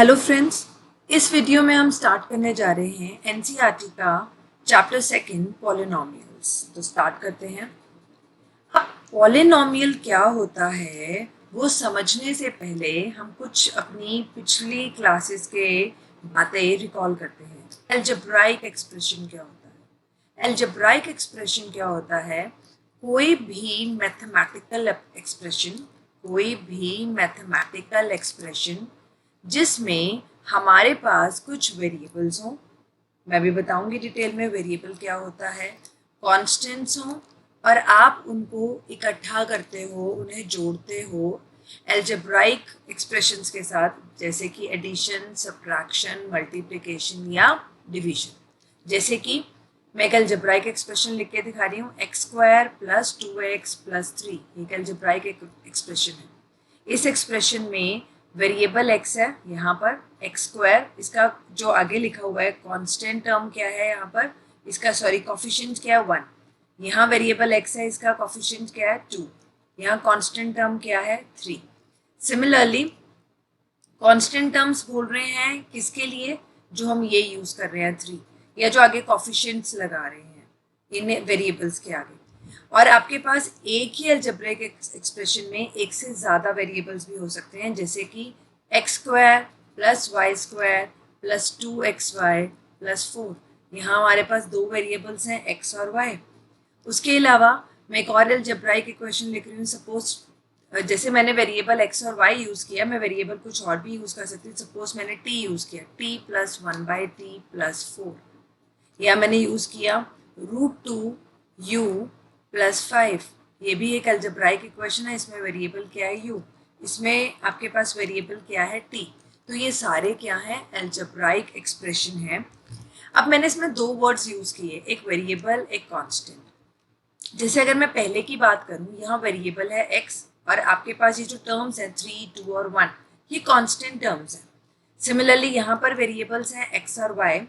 Hello friends, इस video में हम स्टार्ट करने जा रहे हैं एनसीईआरटी का चैप्टर सेकंड पॉलिनॉमियल्स। तो स्टार्ट करते हैं। अब पॉलिनॉमियल क्या होता है वो समझने से पहले हम कुछ अपनी पिछली क्लासेस के बातें रिकॉल करते हैं। अलजेब्राइक एक्सप्रेशन क्या होता है? अलजेब्राइक एक्सप्रेशन क्या होता है? कोई भी मैथमेटिकल एक्सप्रेशन जिसमें हमारे पास कुछ वेरिएबल्स हों, मैं भी बताऊंगी डिटेल में वेरिएबल क्या होता है, कॉन्स्टेंट्स हों और आप उनको इकट्ठा करते हो, उन्हें जोड़ते हो अलजेब्राइक एक्सप्रेशंस के साथ, जैसे कि एडिशन, सब्ट्रैक्शन, मल्टीप्लिकेशन या डिवीजन। जैसे कि मैं एक अलजेब्राइक एक्सप्रेशन लिख के दिखा रही हूँ, x² + 2x + 3, एक अलजेब्राइक एक्सप्रेशन है। इस एक्सप्रेशन में वेरिएबल x है, यहाँ पर x², इसका जो आगे लिखा हुआ है कांस्टेंट टर्म क्या है, यहाँ पर इसका कोफिशिएंट क्या है 1, यहाँ वेरिएबल x है, इसका कोफिशिएंट क्या है 2, यहाँ कांस्टेंट टर्म क्या है 3। सिमिलरली कांस्टेंट टर्म्स बोल रहे हैं किसके लिए, जो हम ये यूज कर रहे हैं 3, या जो आगे कोफिशिएंट्स लगा रहे हैं इन वेरिएबल्स के आगे। और आपके पास एक ही अलजेब्रिक एक्सप्रेशन में एक से ज़्यादा वेरिएबल्स भी हो सकते हैं, जैसे कि x² + y² + 2xy + 4। यहाँ हमारे पास दो वेरिएबल्स हैं x और y। उसके अलावा मैं एक और अलजेब्राइक इक्वेशन लिख रही हूँ। सपोज जैसे मैंने वेरिएबल x और y यूज़ किया, मैं वेरिएबल कुछ और भी यूज़ कर सकती हूँ। सपोज मैंने t यूज़ किया, t + 1/t + 4, या मैंने यूज़ किया √2u + 5, ये भी एक अलजेब्राइक इक्वेशन है। इसमें वेरिएबल क्या है u, इसमें आपके पास वेरिएबल क्या है t। तो ये सारे क्या है, अलजेब्राइक एक्सप्रेशन है। अब मैंने इसमें दो वर्ड्स यूज़ किए, एक वेरिएबल एक कांस्टेंट। जैसे अगर मैं पहले की बात करूँ, यहाँ वेरिएबल है x और आपके पास ये जो टर्म्स हैं 3, 2 और 1, ये कांस्टेंट टर्म्स हैं। सिमिलरली यहाँ पर वेरिएबल्स हैं x और y,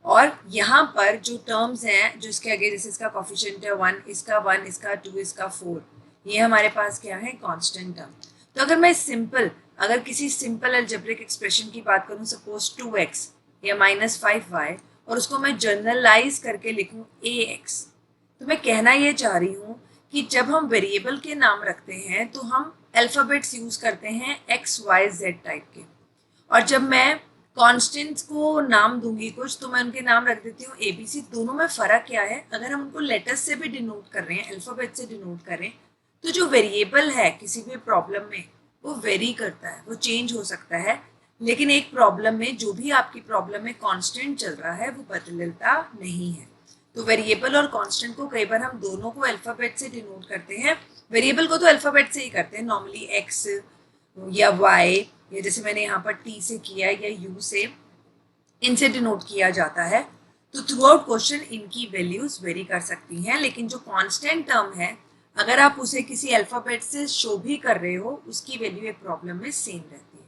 और यहाँ पर जो टर्म्स हैं जो इसके आगे, जैसे इसका कोफिशिएंट है 1, इसका 1, इसका 2, इसका 4, ये हमारे पास क्या है, कांस्टेंट टर्म। तो अगर मैं अगर किसी सिंपल अलजेब्रिक एक्सप्रेशन की बात करूँ, सपोज 2x या -5y, और उसको मैं जनरलाइज करके लिखूँ ax, तो मैं कहना ये चाह रही हूँ कि जब हम वेरिएबल के नाम रखते हैं तो हम अल्फ़ाबेट्स यूज़ करते हैं x, y, z टाइप के, और जब मैं कॉन्स्टेंट्स को नाम दूंगी कुछ, तो मैं उनके नाम रख देती हूँ ABC। दोनों में फ़र्क क्या है, अगर हम उनको लेटर्स से भी डिनोट कर रहे हैं, अल्फ़ाबेट से डिनोट कर रहे हैं, तो जो वेरिएबल है किसी भी प्रॉब्लम में वो वेरी करता है, वो चेंज हो सकता है। लेकिन एक प्रॉब्लम में, जो भी आपकी प्रॉब्लम में कांस्टेंट चल रहा है, वो बदलता नहीं है। तो वेरिएबल और कांस्टेंट को कई बार हम दोनों को अल्फ़ाबेट से डिनोट करते हैं। वेरिएबल को तो अल्फ़ाबेट से ही करते हैं नॉर्मली, x या y, या जैसे मैंने यहाँ पर t से किया या u से, इनसे डिनोट किया जाता है। तो थ्रू आउट क्वेश्चन इनकी वैल्यूज वेरी कर सकती हैं, लेकिन जो कांस्टेंट टर्म है, अगर आप उसे किसी अल्फ़ाबेट से शो भी कर रहे हो, उसकी वैल्यू एक प्रॉब्लम में सेम रहती है।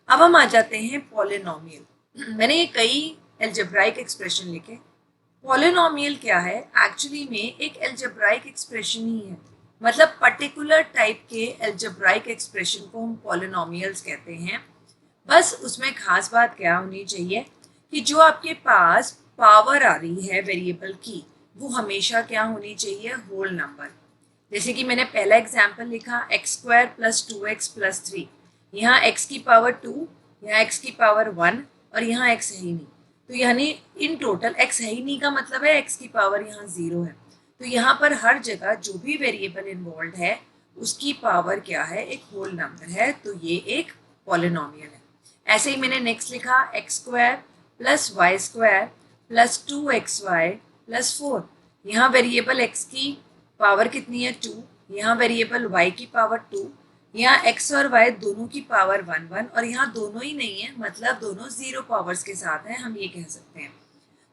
अब हम आ जाते हैं पॉलिनॉमियल। मैंने ये कई अलजेब्राइक एक्सप्रेशन लिखे। पॉलिनॉमियल क्या है, एक्चुअली में एक अलजेब्राइक एक्सप्रेशन ही है, मतलब पर्टिकुलर टाइप के अलजेब्राइक एक्सप्रेशन को हम पॉलिनॉमियल्स कहते हैं। बस उसमें खास बात क्या होनी चाहिए कि जो आपके पास पावर आ रही है वेरिएबल की, वो हमेशा क्या होनी चाहिए, होल नंबर। जैसे कि मैंने पहला एग्जाम्पल लिखा x² + 2x + 3, यहाँ x की पावर 2, यहाँ x की पावर 1 और यहाँ x है ही नहीं, तो यानी इन टोटल x है ही नहीं का मतलब है x की पावर यहाँ 0 है। तो यहाँ पर हर जगह जो भी वेरिएबल इन्वॉल्व है उसकी पावर क्या है, एक होल नंबर है, तो ये एक पॉलिनॉमियल है। ऐसे ही मैंने नेक्स्ट लिखा x² + y² + 2xy + 4, यहाँ वेरिएबल x की पावर कितनी है 2, यहाँ वेरिएबल y की पावर 2, यहाँ x और y दोनों की पावर 1 1, और यहाँ दोनों ही नहीं है, मतलब दोनों 0 पावर्स के साथ हैं, हम ये कह सकते हैं।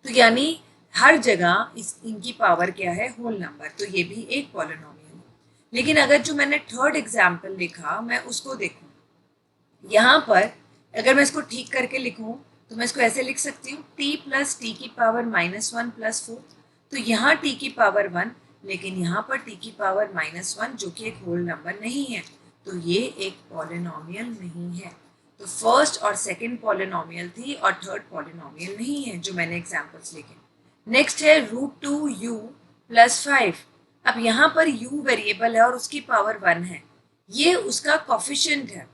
तो यानी हर जगह इनकी पावर क्या है, होल नंबर, तो ये भी एक पॉलिनॉमियल है। लेकिन अगर जो मैंने थर्ड एग्जाम्पल लिखा, मैं उसको देखूँ, यहाँ पर अगर मैं इसको ठीक करके लिखूँ तो मैं इसको ऐसे लिख सकती हूँ t + t की पावर -1 + 4। तो यहाँ t की पावर 1, लेकिन यहाँ पर t की पावर -1, जो कि एक होल नंबर नहीं है, तो ये एक पॉलिनॉमियल नहीं है। तो फर्स्ट और सेकंड पॉलिनोमियल थी और थर्ड पॉलिनोमियल नहीं है जो मैंने एग्जांपल्स लिखे। नेक्स्ट है √2u + 5। अब यहाँ पर u वेरिएबल है और उसकी पावर 1 है, ये उसका कोफिशिएंट है।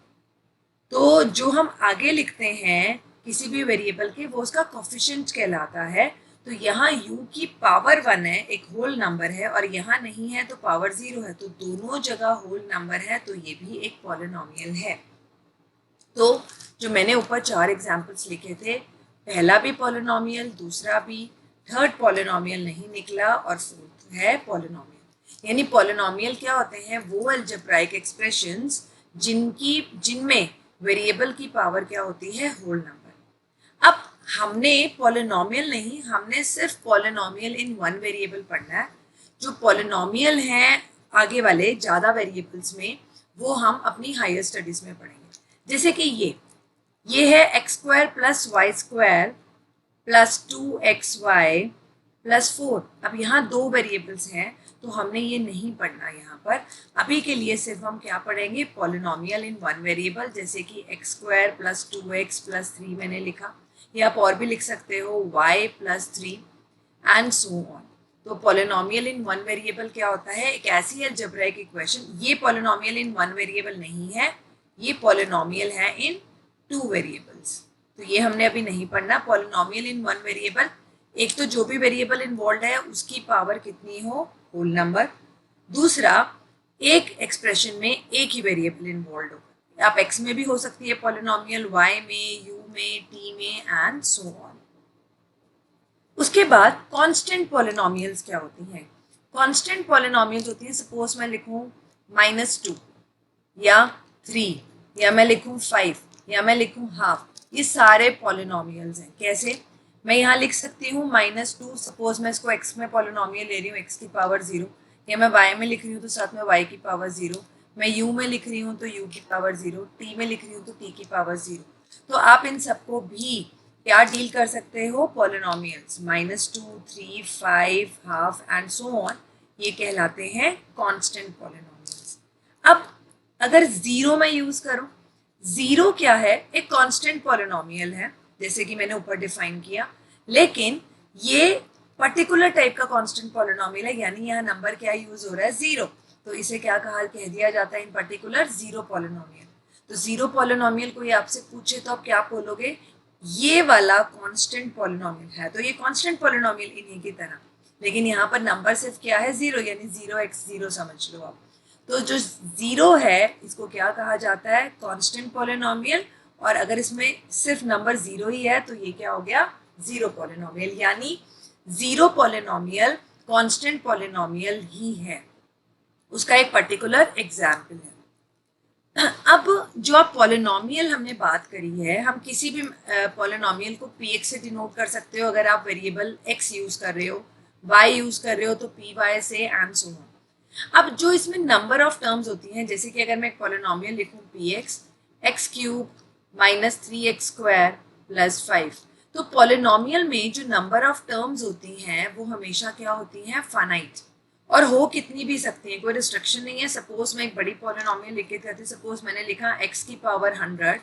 तो जो हम आगे लिखते हैं किसी भी वेरिएबल के, वो उसका कोफिशिएंट कहलाता है। तो यहाँ u की पावर 1 है, एक होल नंबर है, और यहाँ नहीं है तो पावर 0 है, तो दोनों जगह होल नंबर है, तो ये भी एक पॉलिनोमियल है। तो जो मैंने ऊपर 4 एग्जाम्पल्स लिखे थे, पहला भी पॉलिनोमियल, दूसरा भी, थर्ड पॉलिनोमियल नहीं निकला, और फोर्थ है पॉलिनोमियल। यानी पॉलिनोमियल क्या होते हैं? वो अलजेब्राइक एक्सप्रेशंस जिनमें वेरिएबल की पावर क्या होती है? Whole number. अब हमने पॉलिनोमियल नहीं, हमने सिर्फ पॉलिनोमियल इन वन वेरिएबल पढ़ना है। जो पॉलिनोमियल हैं आगे वाले ज़्यादा वेरिएबल्स में, वो हम अपनी हायर स्टडीज़ में पढ़ेंगे। जैसे कि ये है x² + y² + 2xy + 4। अब यहाँ 2 वेरिएबल्स हैं, तो हमने ये नहीं पढ़ना यहाँ पर। अभी के लिए सिर्फ हम क्या पढ़ेंगे? पॉलिनोमियल इन वन वेरिएबल, जैसे कि x² + 2x + 3 मैंने लिखा, या आप और भी लिख सकते हो y + 3 एंड सो ऑन। तो पॉलिनोमियल इन वन वेरिएबल क्या होता है? एक ऐसी अलजेब्राइक इक्वेशन, ये पॉलिनोमियल इन वन वेरिएबल नहीं है, ये पॉलिनोमियल है इन 2 वेरिएबल्स। तो ये हमने अभी नहीं पढ़ना। पॉलिनोमियल इन वन वेरिएबल, एक तो जो भी वेरिएबल इन्वॉल्व है उसकी पावर कितनी हो? Whole number. दूसरा, एक एक्सप्रेशन में एक ही वेरिएबल इन्वॉल्व हो। आप x में भी हो सकती है पॉलिनोमियल, y में, u में, t में एंड सो ऑन। उसके बाद कांस्टेंट पॉलिनोमियल्स क्या होती हैं? कांस्टेंट पॉलिनोमियल्स होती हैं, सपोज मैं लिखूं -2 या 3, या मैं लिखूं 5, या मैं लिखूं हाफ, ये सारे पॉलिनोमियल्स हैं। कैसे? मैं यहाँ लिख सकती हूँ -2, सपोज मैं इसको x में पॉलिनोमियल ले रही हूँ, x की पावर 0, या मैं y में लिख रही हूँ तो साथ में y की पावर 0, मैं u में लिख रही हूँ तो u की पावर 0, t में लिख रही हूँ तो t की पावर 0। तो आप इन सबको भी क्या डील कर सकते हो? Polynomials. -2, 3, 5, half and so on, ये कहलाते हैं कांस्टेंट पॉलिनोमियल्स। अब अगर 0 मैं यूज करूं, 0 क्या है? एक कांस्टेंट पॉलिनोमियल है, जैसे कि मैंने ऊपर डिफाइन किया, लेकिन ये पर्टिकुलर टाइप का कांस्टेंट पॉलिनोमियल है, यानी यहाँ नंबर क्या यूज हो रहा है? 0। तो इसे क्या कह दिया जाता है? इन पर्टिकुलर 0 पॉलिनोमियल। तो 0 पॉलिनोमियल कोई आपसे पूछे तो आप क्या बोलोगे? ये वाला कांस्टेंट पॉलिनोमियल है, तो ये कांस्टेंट पॉलिनोमियल इन्हीं की तरह, लेकिन यहाँ पर नंबर सिर्फ क्या है? 0, यानी 0x0 समझ लो आप। तो जो 0 है इसको क्या कहा जाता है? Constant polynomial. और अगर इसमें सिर्फ नंबर 0 ही है तो ये क्या हो गया? 0 पॉलिनोमियल। यानी 0 पॉलिनोमियल कांस्टेंट पॉलिनोमियल ही है, उसका एक पर्टिकुलर एग्जाम्पल है। अब जो आप पॉलिनोमियल हमने बात करी है, हम किसी भी पॉलिनोमियल को px से डिनोट कर सकते हो। अगर आप वेरिएबल x यूज कर रहे हो, y यूज कर रहे हो तो py से एंड सो ऑन। अब जो इसमें नंबर ऑफ टर्म्स होती हैं, जैसे कि अगर मैं एक पॉलिनोमियल लिखूं px x³ - 3x² + 5, तो पॉलिनोमियल में जो नंबर ऑफ टर्म्स होती हैं वो हमेशा क्या होती हैं? फाइनाइट, और हो कितनी भी सकती हैं, कोई रिस्ट्रिक्शन नहीं है। सपोज मैं एक बड़ी पॉलिनोमियल लिख के कहती, सपोज मैंने लिखा x की पावर 100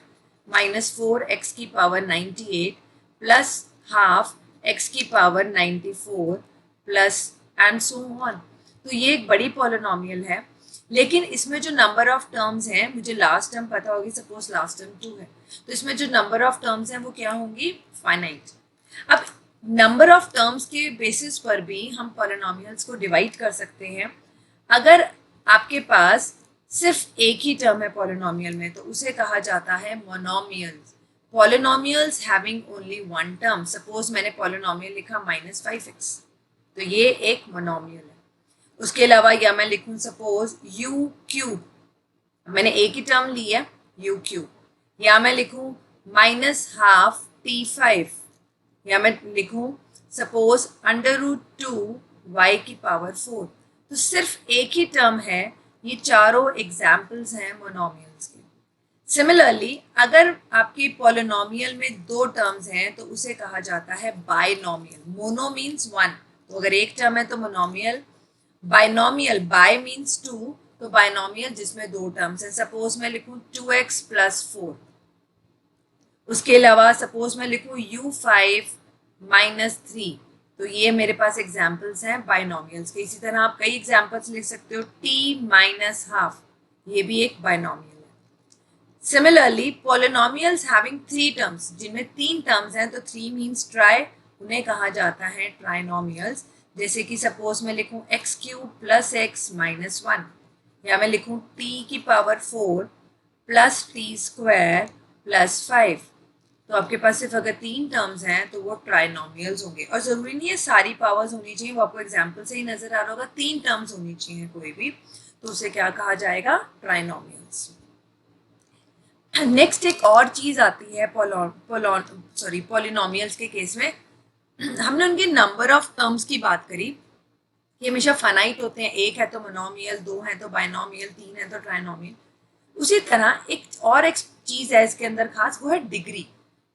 - 4x की पावर 98 + हाफ x की power 94 plus and so on. तो ये एक बड़ी पॉलिनोमियल है, लेकिन इसमें जो नंबर ऑफ टर्म्स हैं, मुझे लास्ट टर्म पता होगी, सपोज लास्ट टर्म 2 है, तो इसमें जो नंबर ऑफ टर्म्स हैं वो क्या होंगी? फाइनाइट। अब नंबर ऑफ टर्म्स के बेसिस पर भी हम पॉलिनोमियल्स को डिवाइड कर सकते हैं। अगर आपके पास सिर्फ एक ही टर्म है पॉलिनोमियल में, तो उसे कहा जाता है monomials. Polynomials having only one term, suppose मैंने पॉलिनोमियल लिखा -5x, तो ये एक मोनोमियल है। उसके अलावा या मैं लिखूं सपोज u³, मैंने एक ही टर्म ली है u³, या मैं लिखूं -½ t5, या मैं लिखूं सपोज √2y की पावर 4। तो सिर्फ एक ही टर्म है। ये चारों एग्जाम्पल्स हैं मोनोमियल्स के। सिमिलरली अगर आपकी पॉलिनोमियल में 2 टर्म्स हैं तो उसे कहा जाता है बाइनोमियल। मोनो मीन्स 1, तो अगर एक टर्म है तो मोनोमियल। बाइनोमियल, बाय मीन्स 2, तो बाइनोमियल जिसमें 2 टर्म्स हैं। सपोज मैं लिखूं 2x + 4, उसके अलावा सपोज मैं लिखूँ u5 -3, तो ये मेरे पास एग्जाम्पल्स हैं बाइनोमियल्स के। इसी तरह आप कई एग्जाम्पल्स लिख सकते हो, t-½ ये भी एक बाइनोमियल है। सिमिलरली पॉलिनोमियल्स हैविंग 3 टर्म्स, जिनमें 3 टर्म्स हैं, तो 3 मीन्स ट्राई, उन्हें कहा जाता है ट्राइनोमियल्स। जैसे कि सपोज मैं लिखूँ x³ + x - 1, या मैं लिखूँ t⁴ + t² + 5, तो आपके पास सिर्फ अगर 3 टर्म्स हैं तो वो ट्राइनोमियल्स होंगे। और ज़रूरी नहीं है सारी पावर्स होनी चाहिए, वो आपको एग्जाम्पल से ही नजर आ रहा होगा, 3 टर्म्स होनी चाहिए कोई भी, तो उसे क्या कहा जाएगा, ट्राइनोमियल्स। नेक्स्ट एक और चीज़ आती है पॉलिनोमियल्स के केस में। हमने उनके नंबर ऑफ टर्म्स की बात करी कि हमेशा फाइनाइट होते हैं, एक है तो मोनोमियल, 2 है तो बाइनोमियल, 3 है तो ट्राइनोमियल। उसी तरह एक चीज़ है इसके अंदर खास, वो है डिग्री।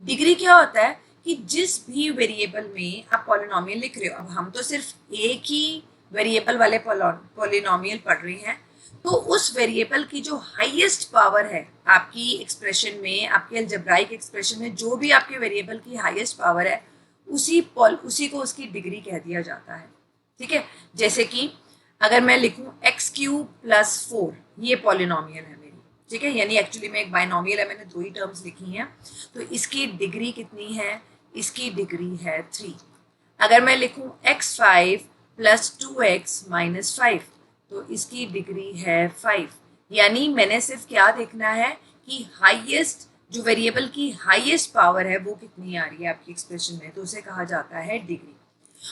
डिग्री क्या होता है कि जिस भी वेरिएबल में आप पॉलिनोमियल लिख रहे हो, अब हम तो सिर्फ एक ही वेरिएबल वाले पॉलिनोमियल पढ़ रहे हैं, तो उस वेरिएबल की जो हाईएस्ट पावर है आपकी एक्सप्रेशन में, आपके अलजेब्राइक एक्सप्रेशन में, जो भी आपके वेरिएबल की हाईएस्ट पावर है, उसी को उसकी डिग्री कह दिया जाता है। ठीक है, जैसे कि अगर मैं लिखूं x³ + 4, ये पॉलिनोमियल है मेरी, ठीक है, यानी एक्चुअली में एक बाइनोमियल है, मैंने 2 ही टर्म्स लिखी हैं, तो इसकी डिग्री कितनी है, इसकी डिग्री है 3। अगर मैं लिखूं x5 + 2x - 5, तो इसकी डिग्री है 5। यानी मैंने सिर्फ क्या देखना है कि हाईएस्ट, जो वेरिएबल की हाईएस्ट पावर है वो कितनी आ रही है आपकी एक्सप्रेशन में, तो उसे कहा जाता है डिग्री।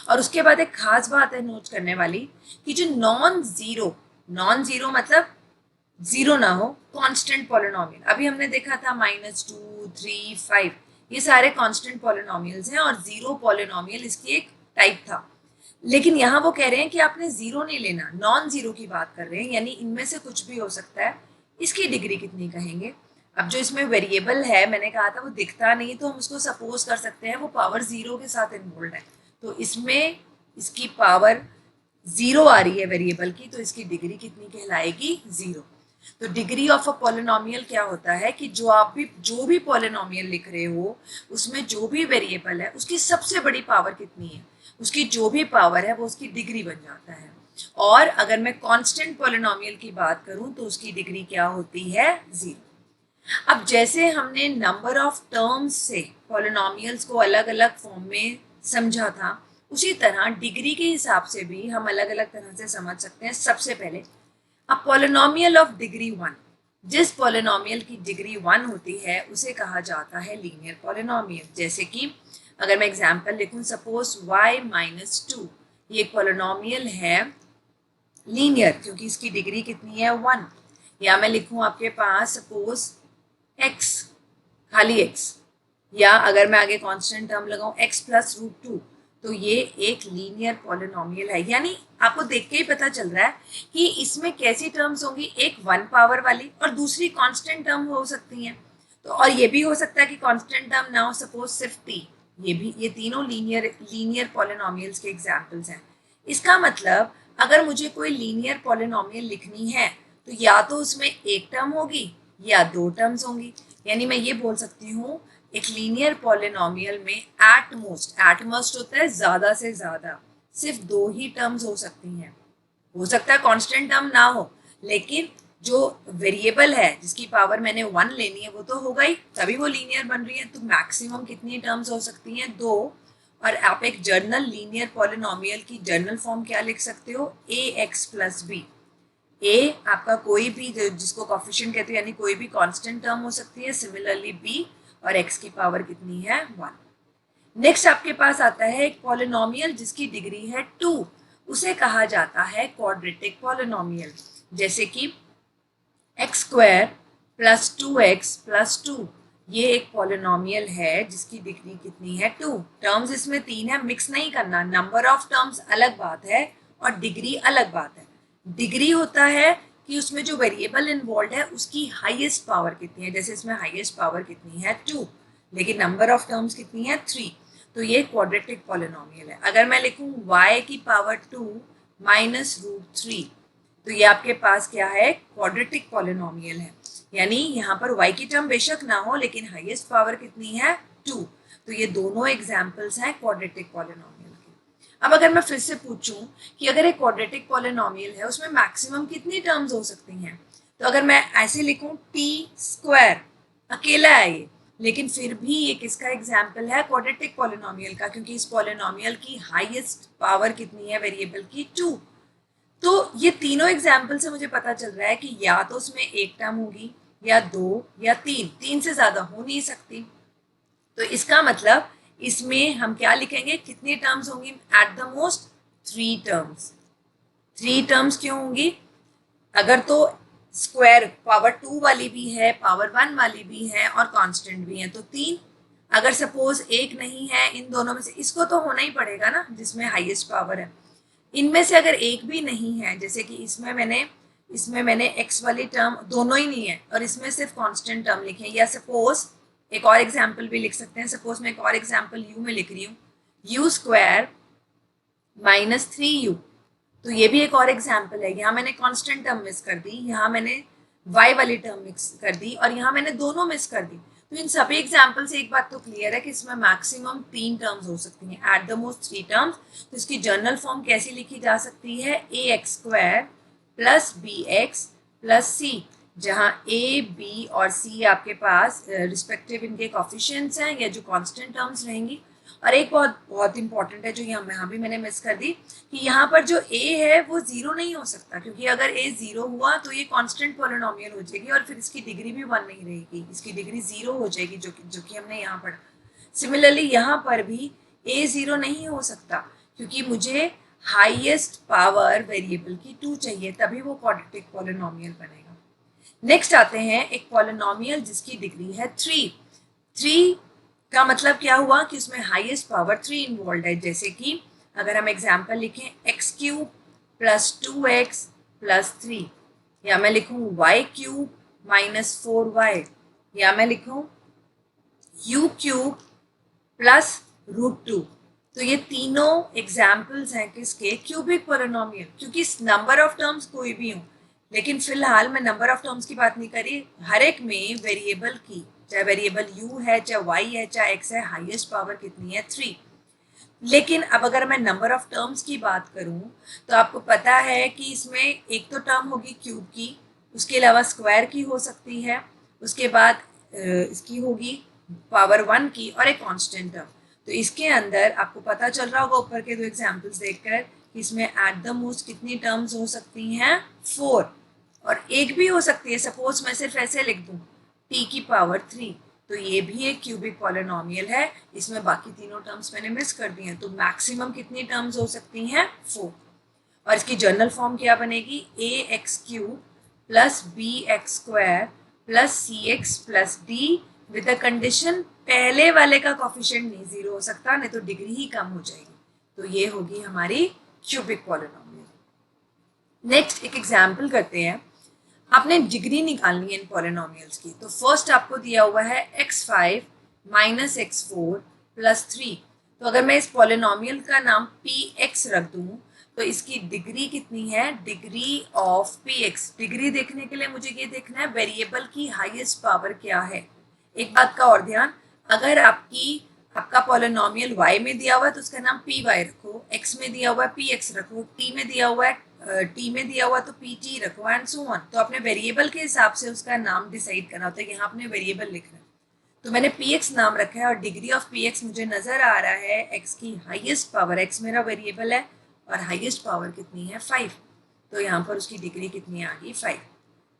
और उसके बाद एक खास बात है नोट करने वाली कि जो नॉन जीरो मतलब जीरो ना हो, कांस्टेंट पॉलिनोमियल, अभी हमने देखा था -2, 3, 5, ये सारे कांस्टेंट पॉलिनोमियल्स हैं और जीरो पॉलिनोमियल इसकी एक टाइप था। लेकिन यहाँ वो कह रहे हैं कि आपने जीरो नहीं लेना, नॉन जीरो की बात कर रहे हैं, यानी इनमें से कुछ भी हो सकता है। इसकी डिग्री कितनी कहेंगे? अब जो इसमें वेरिएबल है, मैंने कहा था वो दिखता नहीं, तो हम उसको सपोज कर सकते हैं वो पावर जीरो के साथ इन्वॉल्व है, तो इसमें इसकी पावर जीरो आ रही है वेरिएबल की, तो इसकी डिग्री कितनी कहलाएगी? जीरो। तो डिग्री ऑफ अ पॉलिनोमियल क्या होता है कि जो भी पॉलिनोमियल लिख रहे हो, उसमें जो भी वेरिएबल है उसकी सबसे बड़ी पावर कितनी है, उसकी जो भी पावर है वो उसकी डिग्री बन जाता है। और अगर मैं कांस्टेंट पॉलिनोमियल की बात करूं तो उसकी डिग्री क्या होती है? जीरो। अब जैसे हमने नंबर ऑफ टर्म्स से पॉलिनोमियल्स को अलग अलग फॉर्म में समझा था, उसी तरह डिग्री के हिसाब से भी हम अलग अलग तरह से समझ सकते हैं। सबसे पहले अ पॉलिनोमियल ऑफ डिग्री 1, जिस पॉलिनोमियल की डिग्री 1 होती है उसे कहा जाता है लीनियर पॉलिनोमियल। जैसे कि अगर मैं एग्जांपल लिखूं, सपोज y - 2, ये एक पॉलिनोमियल है लीनियर, क्योंकि इसकी डिग्री कितनी है? 1। या मैं लिखूं आपके पास सपोज x, खाली x, या अगर मैं आगे कांस्टेंट टर्म लगाऊं x + √2, तो ये एक लीनियर पॉलिनोमियल है। यानी आपको देख के ही पता चल रहा है कि इसमें कैसी टर्म्स होंगी, एक 1 पावर वाली और दूसरी कांस्टेंट टर्म हो सकती हैं। तो और ये भी हो सकता है कि कांस्टेंट टर्म ना हो, सपोज सिर्फ t, ये तीनों लीनियर पॉलिनोमियल्स के एग्जांपल्स हैं। इसका मतलब अगर मुझे कोई लीनियर पॉलिनोमियल लिखनी है तो या तो उसमें एक टर्म होगी या 2 टर्म्स होंगी। यानी मैं ये बोल सकती हूँ एक लीनियर पॉलिनोमियल में एट मोस्ट होता है ज़्यादा से ज़्यादा सिर्फ 2 ही टर्म्स हो सकती हैं। हो सकता है कांस्टेंट टर्म ना हो, लेकिन जो वेरिएबल है जिसकी पावर मैंने 1 लेनी है वो तो होगा ही, तभी वो लीनियर बन रही है। तो मैक्सिमम कितनी टर्म्स हो सकती हैं? 2। और आप एक जर्नल लीनियर पॉलिनोमियल की जर्नल फॉर्म क्या लिख सकते हो? ax + b। ए आपका कोई भी जिसको कोफिशिएंट कहते हैं, यानी कोई भी कांस्टेंट टर्म हो सकती है। सिमिलरली बी और x की पावर कितनी है? 1। नेक्स्ट आपके पास आता है एक पॉलिनोमियल जिसकी डिग्री है 2, उसे कहा जाता है क्वाड्रेटिक पॉलिनोमियल। जैसे कि x² + 2x + 2, ये एक पॉलिनोमियल है जिसकी डिग्री कितनी है? 2। टर्म्स इसमें 3 है, मिक्स नहीं करना, नंबर ऑफ टर्म्स अलग बात है और डिग्री अलग बात है। डिग्री होता है कि उसमें जो वेरिएबल इन्वॉल्व है उसकी हाईएस्ट पावर कितनी है, जैसे इसमें हाईएस्ट पावर कितनी है? 2, लेकिन नंबर ऑफ टर्म्स कितनी है? 3, तो ये क्वाड्रेटिक पॉलिनोमियल है। अगर मैं लिखूं y की पावर 2 - √3, तो ये आपके पास क्या है? क्वाड्रेटिक पॉलिनोमियल है। यानी यहाँ पर y की टर्म बेशक ना हो लेकिन हाईएस्ट पावर कितनी है 2। तो ये दोनों एग्जाम्पल्स हैं क्वाड्रेटिक पॉलिनोमियल के। अब अगर मैं फिर से पूछूं कि अगर एक क्वाड्रेटिक पॉलिनोमियल है उसमें मैक्सिमम कितनी टर्म्स हो सकती हैं, तो अगर मैं ऐसे लिखूं t² अकेला है ये, लेकिन फिर भी ये किसका एग्जाम्पल है क्वाड्रेटिक पॉलिनोमियल का, क्योंकि इस पॉलिनोमियल की हाईएस्ट पावर कितनी है वेरिएबल की 2। तो ये तीनों एग्जाम्पल से मुझे पता चल रहा है कि या तो उसमें एक टर्म होगी या दो या तीन से ज्यादा हो नहीं सकती। तो इसका मतलब इसमें हम क्या लिखेंगे, कितनी टर्म्स होंगी, at the most 3 terms. 3 terms क्यों होंगी, अगर तो स्क्वायर पावर 2 वाली भी है, पावर 1 वाली भी है और कांस्टेंट भी है तो 3। अगर सपोज एक नहीं है इन दोनों में से, इसको तो होना ही पड़ेगा ना जिसमें हाईएस्ट पावर है। इनमें से अगर एक भी नहीं है, जैसे कि इसमें मैंने x वाली टर्म दोनों ही नहीं है और इसमें सिर्फ कांस्टेंट टर्म लिखे हैं, या सपोज एक और एग्जांपल भी लिख सकते हैं। सपोज मैं एक और एग्जांपल u में लिख रही हूँ u² -3u, तो ये भी एक और एग्जाम्पल है। यहाँ मैंने कांस्टेंट टर्म मिस कर दी, यहाँ मैंने y वाली टर्म मिक्स कर दी और यहाँ मैंने दोनों मिस कर दी। तो इन सभी एग्जाम्पल से एक बात तो क्लियर है कि इसमें मैक्सिमम 3 टर्म्स हो सकती हैं, एट द मोस्ट 3 टर्म्स। तो इसकी जनरल फॉर्म कैसी लिखी जा सकती है, ax² + bx + c, जहाँ a b और c आपके पास रिस्पेक्टिव इनके कॉफिशिएंट्स हैं या जो कांस्टेंट टर्म्स रहेंगी। और एक बहुत बहुत इंपॉर्टेंट है जो यहाँ भी मैंने मिस कर दी कि यहाँ पर जो a है वो 0 नहीं हो सकता, क्योंकि अगर a 0 हुआ तो ये कांस्टेंट पॉलिनोमियल हो जाएगी और फिर इसकी डिग्री भी 1 नहीं रहेगी, इसकी डिग्री 0 हो जाएगी, जो कि हमने यहाँ पढ़ा। सिमिलरली यहाँ पर भी a 0 नहीं हो सकता, क्योंकि मुझे हाईएस्ट पावर वेरिएबल की 2 चाहिए, तभी वो क्वाड्रेटिक पॉलिनोमियल बनेगा। नेक्स्ट आते हैं एक पॉलिनोमियल जिसकी डिग्री है 3 का मतलब क्या हुआ कि उसमें हाईएस्ट पावर 3 इन्वॉल्व है। जैसे कि अगर हम एग्जाम्पल लिखें x³ + 2x + 3, या मैं लिखूं y³ -4y, या मैं लिखूं u³ + √2। तो ये तीनों एग्जाम्पल्स हैं किसके, क्यूबिक पॉलिनोमियल, क्योंकि नंबर ऑफ टर्म्स कोई भी हो, लेकिन फिलहाल मैं नंबर ऑफ टर्म्स की बात नहीं करी, हर एक में वेरिएबल की, चाहे वेरिएबल u है, चाहे y है, चाहे x है, हाईएस्ट पावर कितनी है 3। लेकिन अब अगर मैं नंबर ऑफ टर्म्स की बात करूं तो आपको पता है कि इसमें एक तो टर्म होगी क्यूब की, उसके अलावा स्क्वायर की हो सकती है, उसके बाद इसकी होगी पावर 1 की और एक कांस्टेंट टर्म। तो इसके अंदर आपको पता चल रहा होगा ऊपर के दो एग्जाम्पल्स देखकर कि इसमें एट द मोस्ट कितनी टर्म्स हो सकती हैं 4, और एक भी हो सकती है, सपोज मैं सिर्फ ऐसे लिख दूं t की पावर 3, तो ये भी एक क्यूबिक पॉलिनोमियल है, इसमें बाकी तीनों टर्म्स मैंने मिस कर दी हैं। तो मैक्सिमम कितनी टर्म्स हो सकती हैं 4, और इसकी जनरल फॉर्म क्या बनेगी, ax³ + bx² + cx + d with the condition पहले वाले का कॉफिशिएंट नहीं 0 हो सकता, नहीं तो डिग्री ही कम हो जाएगी। तो ये होगी हमारी क्यूबिक पॉलिनोमियल। नेक्स्ट एक एग्जाम्पल करते हैं, आपने डिग्री निकालनी है इन पॉलिनोमियल्स की। तो फर्स्ट आपको दिया हुआ है x5 - x4 + 3। तो अगर मैं इस पॉलिनोमियल का नाम px रख दूं तो इसकी डिग्री कितनी है, डिग्री ऑफ px। डिग्री देखने के लिए मुझे ये देखना है वेरिएबल की हाईएस्ट पावर क्या है। एक बात का और ध्यान, अगर आपका पॉलिनोमियल y में दिया हुआ है तो उसका नाम py रखो, x में दिया हुआ है px रखो, t में दिया हुआ तो pt रखो, एंड सो ऑन। तो अपने वेरिएबल के हिसाब से उसका नाम डिसाइड करना होता है। यहाँ आपने वेरिएबल लिखना है, तो मैंने px नाम रखा है और डिग्री ऑफ px मुझे नजर आ रहा है x की हाईएस्ट पावर, x मेरा वेरिएबल है और हाईएस्ट पावर कितनी है 5, तो यहाँ पर उसकी डिग्री कितनी आ गई 5।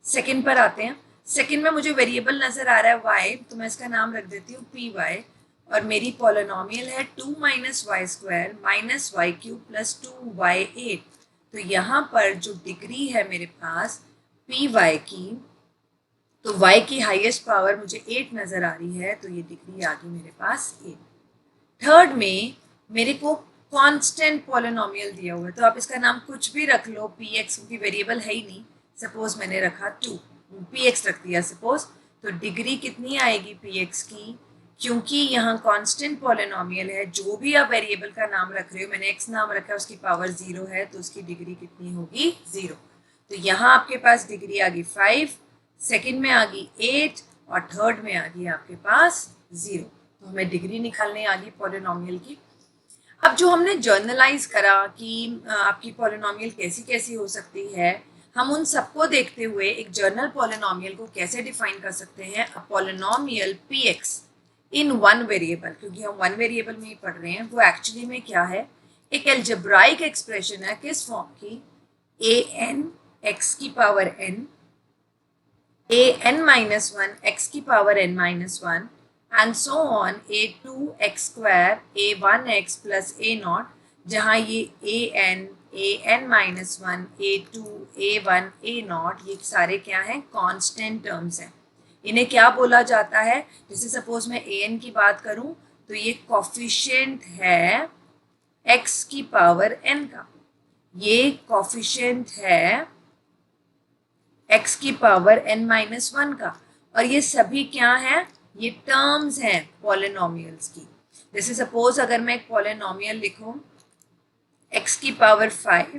सेकेंड पर आते हैं, सेकेंड में मुझे वेरिएबल नजर आ रहा है y, तो मैं इसका नाम रख देती हूँ py, और मेरी पॉलिनोमियल है 2 - y² - y³ + 2y8। तो यहाँ पर जो डिग्री है मेरे पास py की, तो y की हाईएस्ट पावर मुझे 8 नजर आ रही है, तो ये डिग्री आ गई मेरे पास 8। थर्ड में मेरे को कांस्टेंट पॉलिनोमियल दिया हुआ है, तो आप इसका नाम कुछ भी रख लो, px, क्योंकि वेरिएबल है ही नहीं। सपोज मैंने रखा 2, px रख दिया सपोज, तो डिग्री कितनी आएगी px की, क्योंकि यहाँ कांस्टेंट पॉलिनोमियल है, जो भी आप वेरिएबल का नाम रख रहे हो, मैंने x नाम रखा है, उसकी पावर 0 है, तो उसकी डिग्री कितनी होगी 0। तो यहाँ आपके पास डिग्री आ गई 5। सेकंड में आ गई 8 और थर्ड में आ गई आपके पास 0। तो हमें डिग्री निकालने आ गई पॉलिनोमियल की। अब जो हमने जर्नलाइज करा कि आपकी पॉलिनोमियल कैसी कैसी हो सकती है, हम उन सबको देखते हुए एक जर्नल पॉलिनोमियल को कैसे डिफाइन कर सकते हैं। A polynomial px in one variable, क्योंकि हम वन वेरिएबल में ही पढ़ रहे हैं, वो एक्चुअली में क्या है, एक एल्जेब्राइक एक्सप्रेशन है किस फॉर्म की, an x की पावर n, an-1 x की power n-1 and so on a2x square a1x plus a0, जहाँ ये an, an-1, a2, a1, a0 ये सारे क्या हैं, कांस्टेंट टर्म्स हैं। इन्हें क्या बोला जाता है, जैसे सपोज मैं an की बात करूं तो ये कॉफिशिएंट है x की पावर n का, ये कॉफिशिएंट है x की पावर n-1 का, और ये सभी क्या हैं, ये टर्म्स हैं पॉलिनोमियल्स की। जैसे सपोज अगर मैं एक पॉलिनोमियल लिखूं x की पावर 5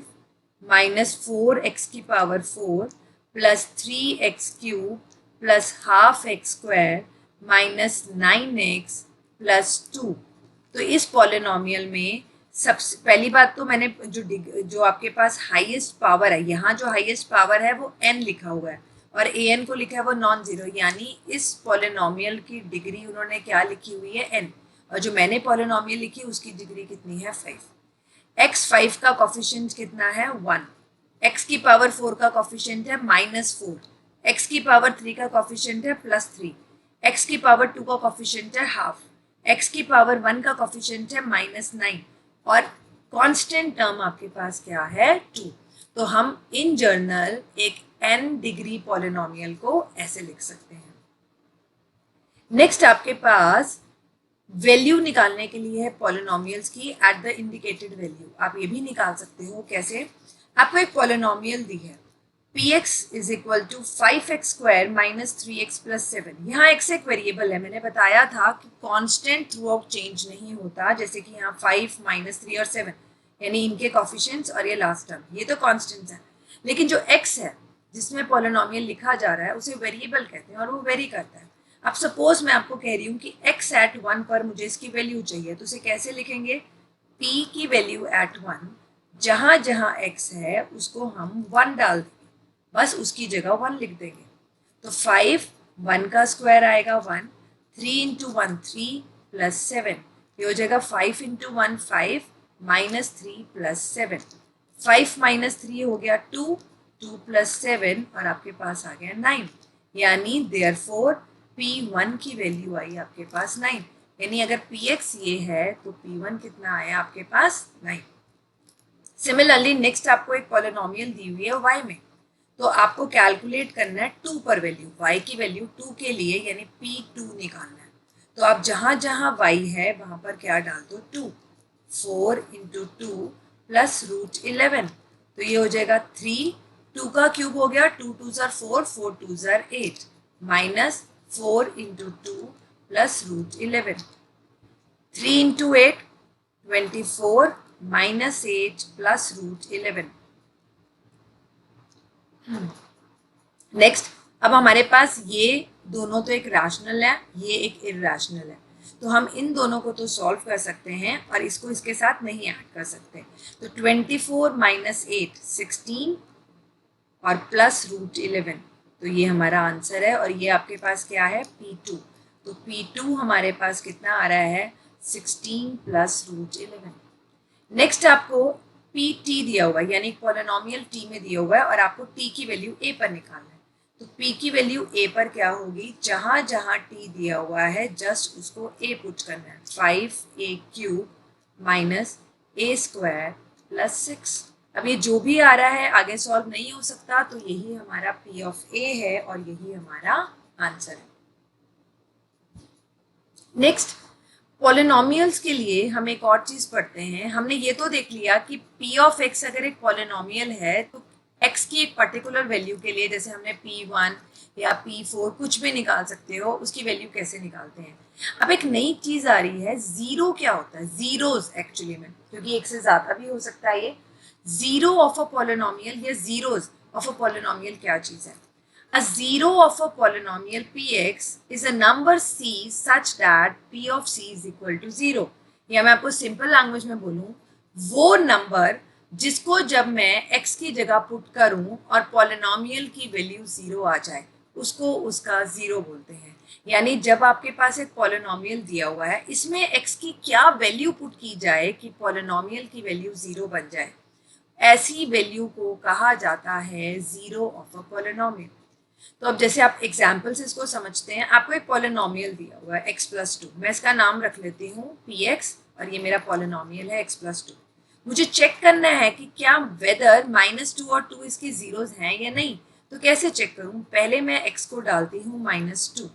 माइनस 4x की power 4 plus 3x cube plus half x square minus 9x plus 2, तो इस पॉलिनोमियल में सबसे पहली बात तो मैंने जो आपके पास हाईएस्ट पावर है, यहाँ जो हाईएस्ट पावर है वो n लिखा हुआ है और an को लिखा है वो नॉन जीरो, यानी इस पॉलिनोमियल की डिग्री उन्होंने क्या लिखी हुई है, n, और जो मैंने पॉलिनोमियल लिखी उसकी डिग्री कितनी है, 5। x5 का कॉफिशिएंट कितना है, 1, x की पावर 4 का कॉफिशिएंट है -4, x की पावर 3 का कॉफिशिएंट है +3, x की पावर 2 का कॉफिशिएंट है हाफ, x की पावर 1 का कॉफिशिएंट है -9 और कांस्टेंट टर्म आपके पास क्या है, 2। तो हम इन जनरल एक n डिग्री पॉलिनोमियल को ऐसे लिख सकते हैं। नेक्स्ट आपके पास वैल्यू निकालने के लिए है पॉलिनोमियल्स की एट द इंडिकेटेड वैल्यू। आप ये भी निकाल सकते हो, कैसे, आपको एक पॉलिनोमियल दी है px is equal to 5x square minus 3x plus 7। यहाँ x एक वेरिएबल है, मैंने बताया था कि कांस्टेंट थ्रू आउट चेंज नहीं होता, जैसे कि यहाँ 5 -3 और 7 यानी इनके कॉफिशिएंट्स और ये लास्ट टर्म, ये तो कांस्टेंट्स हैं। लेकिन जो x है जिसमें पॉलिनोमियल लिखा जा रहा है उसे वेरिएबल कहते हैं और वो वेरी करता है। अब सपोज मैं आपको कह रही हूँ कि x एट 1 पर मुझे इसकी वैल्यू चाहिए, तो उसे कैसे लिखेंगे, p की वैल्यू एट 1, जहाँ जहाँ x है उसको हम 1 डाल देंगे, बस उसकी जगह 1 लिख देंगे। तो 5 1 का स्क्वायर आएगा 1, 3 इंटू 1 3 प्लस 7, ये हो जाएगा 5 इंटू 1 5 माइनस 3 प्लस 7, 5 माइनस 3 हो गया 2, 2 प्लस 7 और आपके पास आ गया 9, यानी देयरफॉर P1 की वैल्यू आई आपके पास 9, यानी अगर Px ये है तो P1 कितना आया आपके पास, 9। सिमिलरली नेक्स्ट आपको एक पॉलिनोमियल दी हुई है y में, तो आपको कैलकुलेट करना है 2 पर वैल्यू, y की वैल्यू 2 के लिए यानी P2 निकालना है। तो आप जहाँ जहाँ y है वहाँ पर क्या डाल दो, 2, 4 इंटू 2 प्लस रूट 11, तो ये हो जाएगा 3, 2 का क्यूब हो गया 2 2 ज़ार 4, 4 2 ज़ार 8 minus 4 into 2 plus root 11, 3 into 8 24 minus 8 plus root 11। Next, अब हमारे पास ये दोनों तो एक रैशनल है, ये एक इरैशनल है, तो हम इन दोनों को तो सॉल्व कर सकते हैं और इसको इसके साथ नहीं ऐड कर सकते। तो 24 माइनस 8 16 और प्लस रूट 11, तो ये हमारा आंसर है और ये आपके पास क्या है, P2। तो P2 हमारे पास कितना आ रहा है, 16 प्लस रूट 11। नेक्स्ट आपको pt दिया हुआ है, यानी पॉलिनोमियल t में दिया हुआ है और आपको t की वैल्यू a पर निकालना है। तो p की वैल्यू a पर क्या होगी, जहां जहां t दिया हुआ है जस्ट उसको a पुट करना है, 5a cube minus a square plus 6। अब ये जो भी आ रहा है आगे सॉल्व नहीं हो सकता, तो यही हमारा p ऑफ a है और यही हमारा आंसर है। नेक्स्ट, पॉलिनोमियल्स के लिए हम एक और चीज पढ़ते हैं। हमने ये तो देख लिया कि p ऑफ x अगर एक पॉलिनोमियल है तो x की एक पर्टिकुलर वैल्यू के लिए, जैसे हमने p1 या p4 कुछ भी निकाल सकते हो, उसकी वैल्यू कैसे निकालते हैं। अब एक नई चीज आ रही है, जीरो क्या होता है, जीरोज एक्चुअली में, क्योंकि एक से ज्यादा भी हो सकता है ये। जीरो ऑफ अ पॉलिनोमियल या जीरोज ऑफ अ पॉलिनोमियल क्या चीज है। A zero of a polynomial px is a number c such that p of c is equal to 0. या मैं आपको सिंपल लैंग्वेज में बोलूँ, वो नंबर जिसको जब मैं x की जगह पुट करूँ और पॉलिनोमियल की वैल्यू 0 आ जाए, उसको उसका 0 बोलते हैं. यानी जब आपके पास एक पॉलिनोमियल दिया हुआ है, इसमें x की क्या वैल्यू पुट की जाए कि पॉलिनोमियल की वैल्यू 0 बन जाए, ऐसी वैल्यू को कहा जाता है जीरो ऑफ अ पॉलिनोमियल. तो अब जैसे आप एग्जाम्पल से इसको समझते हैं, आपको एक पॉलिनोमियल दिया हुआ है x+2. मैं इसका नाम रख लेती हूँ px और ये मेरा पॉलिनोमियल है x+2. मुझे चेक करना है कि क्या वेदर -2 और 2 इसके जीरोस हैं या नहीं. तो कैसे चेक करूँ? पहले मैं x को डालती हूँ -2.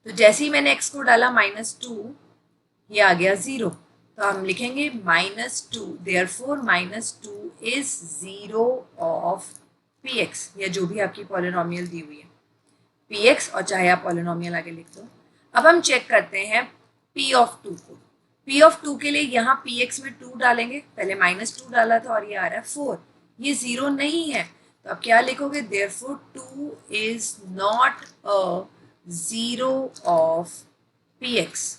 तो जैसे ही मैंने x को डाला -2, ये आ गया 0. तो हम लिखेंगे -2, देयरफॉर -2 इज 0 ऑफ px, या जो भी आपकी पॉलिनोमियल दी हुई है px, और चाहे आप पॉलिनोमियल आगे लिख दो. अब हम चेक करते हैं p ऑफ 2 को. p ऑफ 2 के लिए यहाँ px में 2 डालेंगे. पहले -2 डाला था और ये आ रहा है 4. ये 0 नहीं है, तो अब क्या लिखोगे? Therefore 2 is not a 0 of px,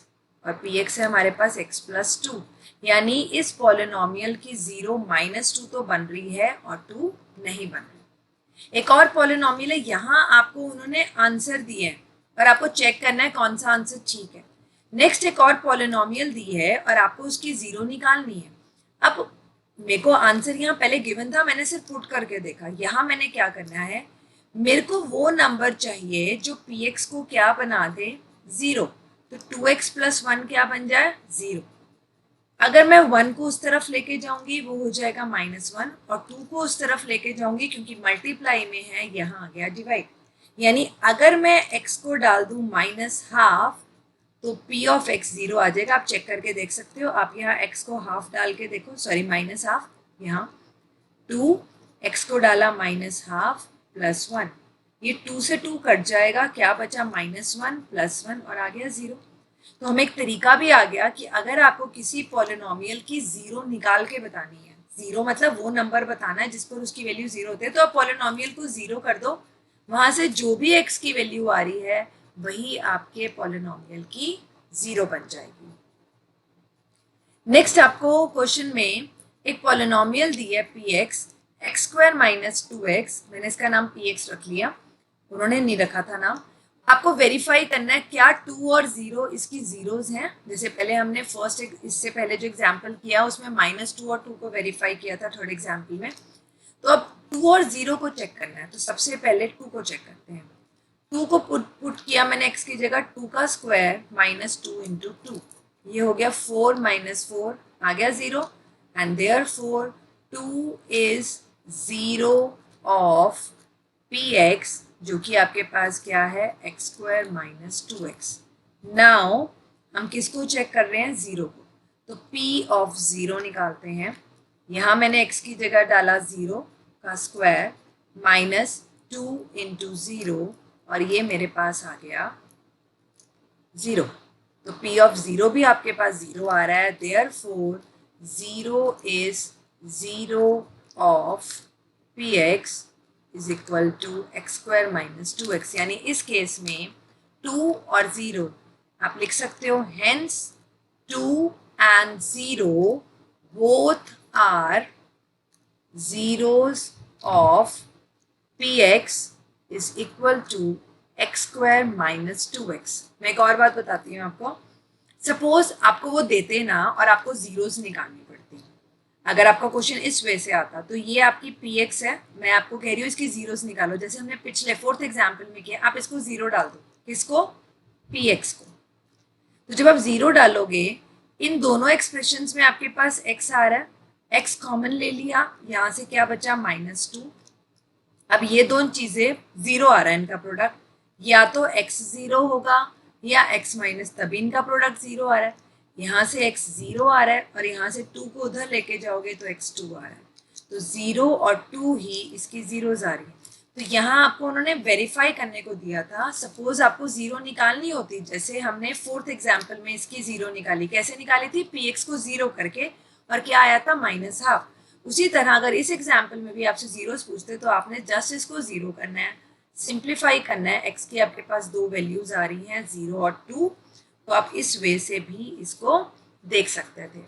और px है हमारे पास x+2. यानी इस पॉलिनोमियल की 0 -2 तो बन रही है और 2 नहीं बन रही. एक और पॉलिनोमियल है, यहाँ आपको उन्होंने आंसर दिए हैं और आपको चेक करना है कौन सा आंसर ठीक है. नेक्स्ट एक और पॉलिनोमियल दी है और आपको उसकी 0 निकालनी है. अब मेरे को आंसर यहाँ पहले गिवन था, मैंने सिर्फ पुट करके देखा. यहाँ मैंने क्या करना है, मेरे को वो नंबर चाहिए जो px को क्या बना दे? 0. तो 2x + 1 क्या बन जाए? 0. अगर मैं 1 को उस तरफ लेके जाऊंगी वो हो जाएगा -1, और 2 को उस तरफ लेके जाऊंगी क्योंकि मल्टीप्लाई में है, यहाँ आ गया डिवाइड. यानी अगर मैं x को डाल दूं -12, तो p ऑफ x 0 आ जाएगा. आप चेक करके देख सकते हो. आप यहाँ x को हाफ डाल के देखो, सॉरी -12, यहाँ 2, x को डाला -12 + 1, ये 2 से 2 कट जाएगा, क्या बचा? -1 + 1 और आ गया 0. तो हमें एक तरीका भी आ गया कि अगर आपको किसी पॉलिनोमियल की 0 निकाल के बतानी है, 0 मतलब वो नंबर बताना है जिस पर उसकी वैल्यू 0 होती है, तो आप पॉलिनोमियल को 0 कर दो, वहां से जो भी x की वैल्यू आ रही है वही आपके पॉलिनोमियल की 0 बन जाएगी. नेक्स्ट आपको क्वेश्चन में एक पॉलिनोमियल दी है px, x² - 2x. मैंने इसका नाम px रख लिया, उन्होंने नहीं रखा था नाम. आपको वेरीफाई करना है क्या 2 और 0 इसकी जीरोस हैं. जैसे पहले हमने इससे पहले जो एग्जांपल किया उसमें -2 और 2 को वेरीफाई किया था थर्ड एग्जांपल में. तो अब 2 और 0 को चेक करना है. तो सबसे पहले 2 को चेक करते हैं. 2 को पुट किया मैंने x की जगह, 2 का स्क्वायर -2 × 2, ये हो गया 4 - 4 आ गया 0. And therefore 2 is 0 of px, जो कि आपके पास क्या है? x² - 2x. नाउ हम किसको चेक कर रहे हैं? 0 को. तो p ऑफ 0 निकालते हैं. यहाँ मैंने x की जगह डाला 0 का स्क्वायर -2 × 0, और ये मेरे पास आ गया 0. तो p ऑफ 0 भी आपके पास 0 आ रहा है. Therefore 0 is 0 of px is equal to x² - 2x. यानी इस केस में 2 और 0 आप लिख सकते हो. Hence 2 and 0 both are zeros of px is equal to x² - 2x. मैं एक और बात बताती हूँ आपको. सपोज आपको वो देते ना और आपको जीरोस निकालनी पड़ती. अगर आपका क्वेश्चन इस वे से आता, तो ये आपकी px है, मैं आपको कह रही हूँ इसकी जीरोस निकालो. जैसे हमने पिछले 4th एग्जाम्पल में किया, आप इसको 0 डाल दो. किसको? px को. तो जब आप 0 डालोगे, इन दोनों एक्सप्रेशंस में आपके पास x आ रहा है, x कॉमन ले लिया, यहाँ से क्या बचा? -2. अब ये दोनों चीजें 0 आ रहा है, इनका प्रोडक्ट या तो x 0 होगा या x माइनस, तभी इनका प्रोडक्ट 0 आ रहा है. यहाँ से x 0 आ रहा है और यहाँ से 2 को उधर लेके जाओगे तो x 2 आ रहा है. तो 0 और 2 ही इसकी जीरोस आ रही है. तो यहाँ आपको उन्होंने वेरीफाई करने को दिया था. सपोज आपको 0 निकालनी होती, जैसे हमने 4th एग्जाम्पल में इसकी 0 निकाली. कैसे निकाली थी? px को 0 करके, और क्या आया था? -12. उसी तरह अगर इस एग्जाम्पल में भी आपसे जीरोस पूछते तो आपने जस्ट इसको 0 करना है. सिंप्लीफाई करना है, x की आपके पास दो वैल्यूज आ रही हैं 0 और 2, तो आप इस वे से भी इसको देख सकते थे।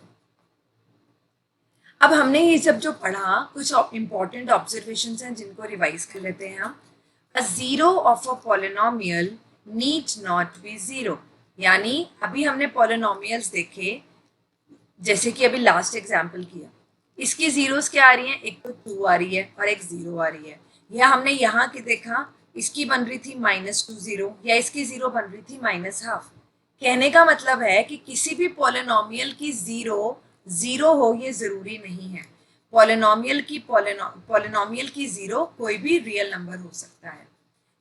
अब हमने ये सब जो पढ़ा, कुछ इंपॉर्टेंट ऑब्जर्वेशंस हैं जिनको रिवाइज कर लेते हैं हम। A zero of a polynomial need not be zero, यानी अभी हमने पॉलिनोमियल्स देखे, जैसे कि अभी लास्ट एग्जाम्पल किया, इसकी जीरोस क्या आ रही हैं, एक तो 2 आ रही है और एक 0 आ रही है। या हमने यहाँ की देखा, इसकी बन रही थी -2 0, या इसकी 0 बन रही थी -12। कहने का मतलब है कि किसी भी पॉलिनोमियल की जीरो हो ये जरूरी नहीं है। पॉलिनोमियल की जीरो कोई भी रियल नंबर हो सकता है।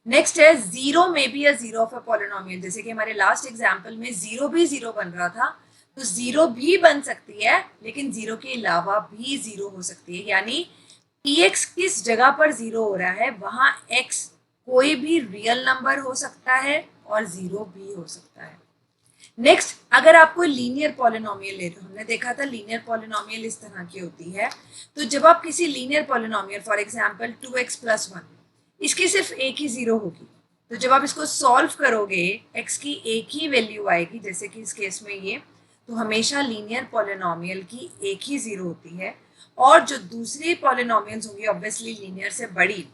नेक्स्ट है जीरो में be a zero of a polynomial, जैसे कि हमारे लास्ट एग्जाम्पल में जीरो भी जीरो बन रहा था, तो जीरो भी बन सकती है, लेकिन जीरो के अलावा भी जीरो हो सकती है। यानी px किस जगह पर जीरो हो रहा है, वहां x कोई भी रियल नंबर हो सकता है और जीरो भी हो सकता है। नेक्स्ट, अगर आप कोई लीनियर पॉलिनोमियल ले रहे हो, हमने देखा था लीनियर पॉलिनोमियल इस तरह की होती है, तो जब आप किसी linear polynomial, for example 2x + 1, इसकी सिर्फ एक ही जीरो होगी, तो जब आप इसको सॉल्व करोगे x की एक ही वैल्यू आएगी, जैसे कि इस केस में ये, तो हमेशा लीनियर पॉलिनोमियल की एक ही जीरो होती है। और जो दूसरी पॉलिनोमियल्स होंगी ऑब्वियसली लीनियर से बड़ी,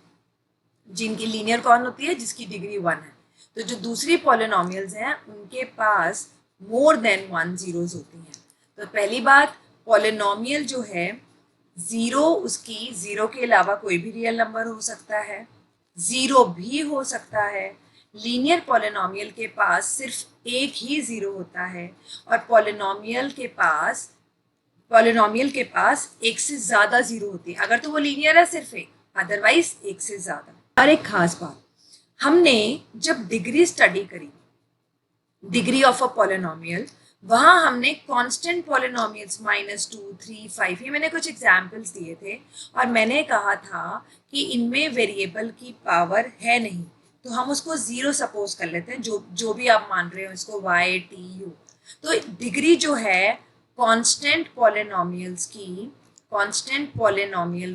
जिनकी लीनियर कौन होती है, जिसकी डिग्री 1 है, तो जो दूसरी पॉलिनोमियल्स हैं उनके पास मोर देन 1 जीरोस होती हैं। तो पहली बात, पॉलिनोमियल जो है जीरो, उसकी जीरो के अलावा कोई भी रियल नंबर हो सकता है, जीरो भी हो सकता है। लीनियर पॉलिनोमियल के पास सिर्फ एक ही जीरो होता है, और पॉलिनोमियल के पास एक से ज्यादा जीरो होती है। अगर तो वो लीनियर है सिर्फ एक, अदरवाइज एक से ज्यादा। और एक खास बात, हमने जब डिग्री स्टडी करी, डिग्री ऑफ अ पॉलिनोमियल, वहां हमने कांस्टेंट पॉलिनोमियल्स -2, 3, 5, ये मैंने कुछ एग्जांपल्स दिए थे, और मैंने कहा था कि इनमें वेरिएबल की पावर है नहीं, तो हम उसको जीरो सपोज कर लेते हैं, जो भी आप मान रहे हो इसको y, t, u। तो डिग्री जो है कांस्टेंट पॉलिनोमियल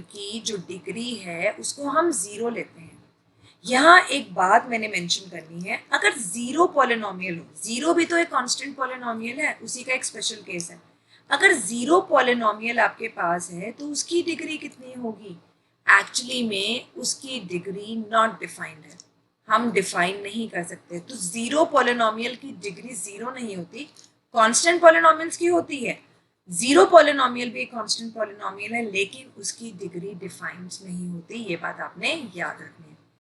की जो डिग्री है उसको हम जीरो लेते हैं। यहाँ एक बात मैंने मेंशन करनी है, अगर जीरो पॉलिनोमियल हो, जीरो भी तो एक कांस्टेंट पॉलिनोमियल है, उसी का एक स्पेशल केस है। अगर जीरो पॉलिनोमियल आपके पास है तो उसकी डिग्री कितनी होगी? एक्चुअली में उसकी डिग्री नॉट डिफाइंड है, हम डिफाइन नहीं कर सकते। तो जीरो पॉलिनोमियल की डिग्री जीरो नहीं होती, कांस्टेंट पॉलिनोमियल्स की होती है। जीरो पॉलिनोमियल भी एक कांस्टेंट पॉलिनोमियल है, लेकिन उसकी डिग्री डिफाइंड नहीं होती, ये बात आपने याद रखनी है।